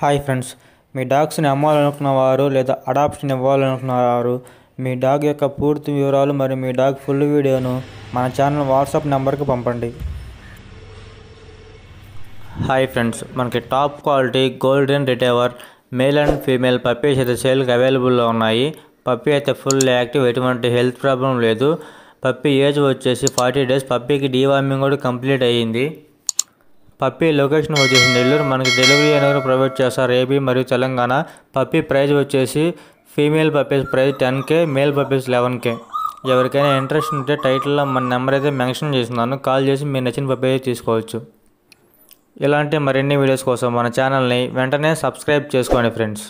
Hi friends, మీ డాగ్స్ని అమ్మాలనుకున్నవారు లేదా adoption ఇవ్వాలనుకున్నవారు మీ dog యొక్క పూర్తి వివరాలు మరియు మీ డాగ్ ఫుల్ వీడియోను మన ఛానల్ వాట్సాప్ నెంబర్కి పంపండి. హాయ్ ఫ్రెండ్స్, మనకి top quality golden retriever male and female puppies అయితే సేల్కి అవైలబుల్లో ఉన్నాయి. పప్పీ అయితే ఫుల్ యాక్టివ్, ఎటువంటి హెల్త్ ప్రాబ్లం లేదు. పప్పీ ఏజ్ వచ్చేసి 40 days. పప్పీకి డీవార్మింగ్ కూడా కంప్లీట్ అయ్యింది. పప్పీ లొకేషన్ వచ్చేసి నెల్లూరు. మనకి డెలివరీ అనేది ప్రొవైడ్ చేస్తారు ఏపీ మరియు తెలంగాణ. పప్పీ ప్రైస్ వచ్చేసి female puppies price 10K, male puppies 11K. ఎవరికైనా ఇంట్రెస్ట్ ఉంటే టైటిల్లో మన నెంబర్ అయితే మెన్షన్ చేస్తున్నాను, కాల్ చేసి మీరు నచ్చిన పప్పీ అయితే తీసుకోవచ్చు. ఇలాంటి మరిన్ని వీడియోస్ కోసం మన ఛానల్ని వెంటనే సబ్స్క్రైబ్ చేసుకోండి ఫ్రెండ్స్.